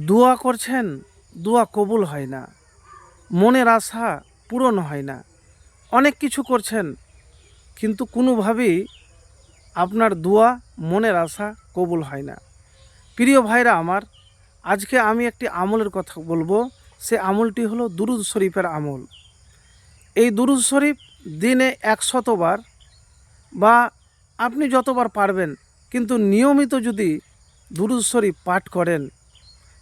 দোয়া করছেন, দোয়া কবুল হয় না, মনের আশা পূরণ হয় না, অনেক কিছু করছেন কিন্তু কোনোভাবেই আপনার দোয়া মনের আশা কবুল হয় না। প্রিয় ভাইরা আমার, আজকে আমি একটি আমলের কথা বলবো। সে আমলটি হলো দুরুদ শরীফের আমল। এই দুরুদ শরীফ দিনে ১০০ বার বা আপনি যতবার পারবেন, কিন্তু নিয়মিত যদি দুরুদ শরীফ পাঠ করেন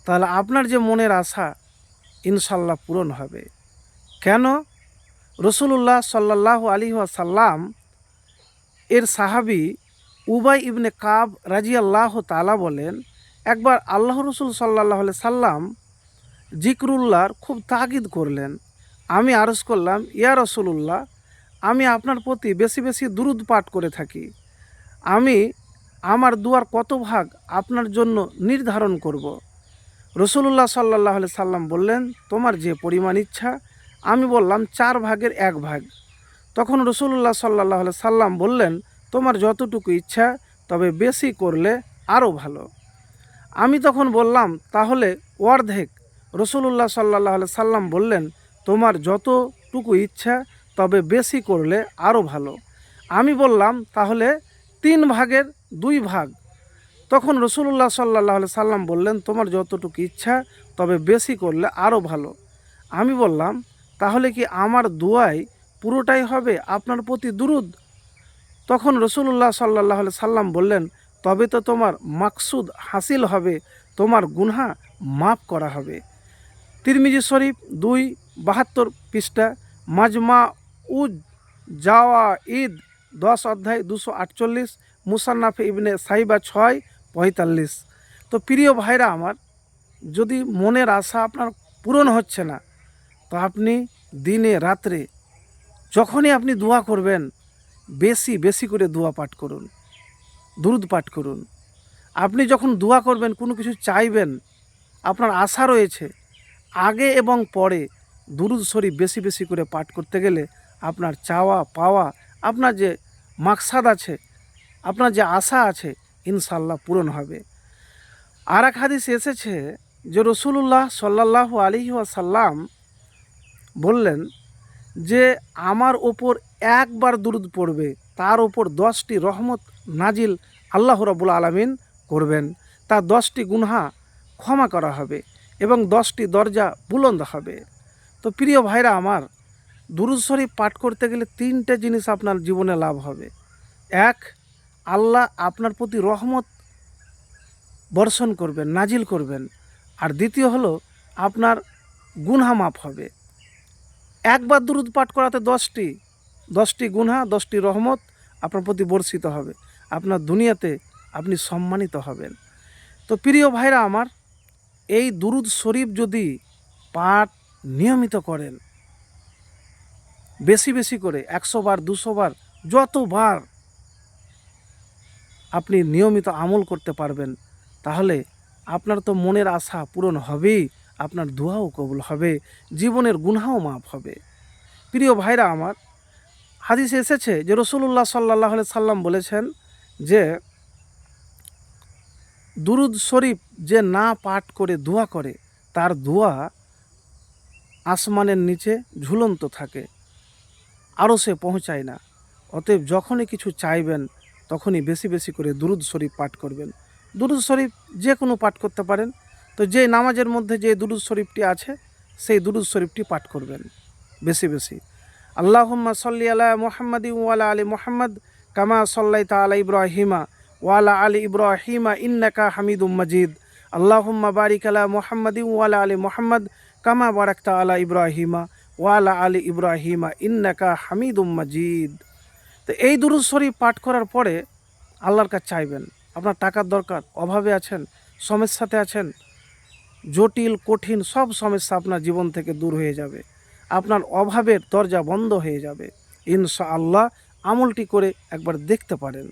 তাহলে আপনার যে মনের আশা ইনশাল্লাহ পূরণ হবে। কেন? রসুলুল্লাহ সাল্লাল্লাহু আলাইহি ওয়াসাল্লাম এর সাহাবী উবাই ইবনে কাব রাজিয়াল্লাহু তাআলা বলেন, একবার আল্লাহ রসুল সাল্লাল্লাহু আলাইহি সাল্লাম জিকরুল্লাহর খুব তাগিদ করলেন। আমি আরজ করলাম, ইয়া রসুলুল্লাহ, আমি আপনার প্রতি বেশি বেশি দুরুদ পাঠ করে থাকি। আমি আমার দুয়ার কত ভাগ আপনার জন্য নির্ধারণ করব। রসুলুল্লাহ সাল্লাল্লাহু আলাইহি সাল্লাম বললেন, তোমার যে পরিমাণ ইচ্ছা। আমি বললাম 4 ভাগের 1 ভাগ। তখন রসুলুল্লাহ সাল্লাল্লাহু আলাইহি সাল্লাম বললেন, তোমার যতটুকু ইচ্ছা, তবে বেশি করলে আরও ভালো। আমি তখন বললাম, তাহলে অর্ধেক। রসুলুল্লাহ সাল্লাল্লাহু আলাইহি সাল্লাম বললেন, তোমার যতটুকু ইচ্ছা, তবে বেশি করলে আরও ভালো। আমি বললাম, তাহলে 3 ভাগের 2 ভাগ। তখন রসুলুল্লাহ সাল্লাল্লাহু আলাইহি সাল্লাম বললেন, তোমার যতটুকু ইচ্ছা, তবে বেশি করলে আরও ভালো। আমি বললাম, তাহলে কি আমার দোয়ায় পুরোটাই হবে আপনার প্রতি দুরুদ? তখন রসুলুল্লাহ সাল্লাল্লাহু আলাইহি সাল্লাম বললেন, তবে তো তোমার মাকসুদ হাসিল হবে, তোমার গুনহা মাফ করা হবে। তিরমিজি শরীফ 272 পৃষ্ঠা, মাজমা উজ জাওয়া ঈদ 10 অধ্যায় 248, মুসান্নাফে ইবনে সাইবা 6:45। তো প্রিয় ভাইরা আমার, যদি মনের আশা আপনার পূরণ হচ্ছে না, তো আপনি দিনে রাত্রে যখনই আপনি দোয়া করবেন, বেশি বেশি করে দোয়া পাঠ করুন, দুরুদ পাঠ করুন। আপনি যখন দোয়া করবেন, কোনো কিছু চাইবেন, আপনার আশা রয়েছে, আগে এবং পরে দুরুদ শরীফ বেশি বেশি করে পাঠ করতে গেলে আপনার চাওয়া পাওয়া, আপনার যে মাকসাদ আছে, আপনার যে আশা আছে, ইনশাল্লাহ পূরণ হবে। আর এক হাদিস এসেছে যে রসুলুল্লাহ সাল্লাল্লাহু আলাইহি ওয়াসাল্লাম বললেন যে আমার ওপর একবার দুরুদ পড়বে, তার ওপর 10টি রহমত নাজিল আল্লাহ রাব্বুল আলামিন করবেন। তার 10টি গুনহা ক্ষমা করা হবে এবং 10টি দরজা বুলন্দ হবে। তো প্রিয় ভাইরা আমার, দুরুদ শরীফ পাঠ করতে গেলে 3টে জিনিস আপনার জীবনে লাভ হবে। 1, আল্লাহ আপনার প্রতি রহমত বর্ষণ করবেন, নাজিল করবেন। আর দ্বিতীয় হলো, আপনার গুনহা মাফ হবে। একবার দুরুদ পাঠ করাতে 10টি গুনহা, 10টি রহমত আপনার প্রতি বর্ষিত হবে। আপনার দুনিয়াতে আপনি সম্মানিত হবেন। তো প্রিয় ভাইরা আমার, এই দুরুদ শরীফ যদি পাঠ নিয়মিত করেন, বেশি বেশি করে 100 বার 200 বার, যতবার আপনি নিয়মিত আমল করতে পারবেন, তাহলে আপনার তো মনের আশা পূরণ হবেই, আপনার দোয়াও কবুল হবে, জীবনের গুনাহও মাফ হবে। প্রিয় ভাইরা আমার, হাদিসে এসেছে যে রসুলুল্লাহ সাল্লাল্লাহু আলাইহি সাল্লাম বলেছেন যে দুরুদ শরীফ যে না পাঠ করে দোয়া করে, তার দোয়া আসমানের নিচে ঝুলন্ত থাকে, আরও সে পৌঁছায় না। অতএব যখনই কিছু চাইবেন, তখনই বেশি বেশি করে দুরুদ শরীফ পাঠ করবেন। দুরুদ শরীফ যে কোনো পাঠ করতে পারেন। তো যে নামাজের মধ্যে যে দুরুদ শরীফটি আছে, সেই দুরুদ শরীফটি পাঠ করবেন বেশি বেশি। আল্লাহুম্মা সাল্লি আলা মুহাম্মাদিন ওয়া আলা আলি মুহাম্মাদ কামা সাল্লাইতা আলা ইব্রাহিমা ওয়া আলা আলি ইব্রাহিমা ইন্নাকা হামিদুম মাজিদ। আল্লাহুম্মা বারিক আলা মুহাম্মাদিন ওয়া আলা আলি মুহাম্মাদ কামা বারাকতা আলা ইব্রাহিমা ওয়া আলা আলি ইব্রাহিমা ইন্নাকা হামিদুম মাজিদ। তো এই দুরূদ শরীফ পাঠ করার পরে আল্লাহর কাছে চাইবেন। আপনার টাকার দরকার, অভাবে আছেন, সমস্যাতে আছেন, জটিল কঠিন সব সমস্যা আপনার জীবন থেকে দূর হয়ে যাবে, আপনার অভাবের দরজা বন্ধ হয়ে যাবে ইনশাআল্লাহ। আমলটি করে একবার দেখতে পারেন।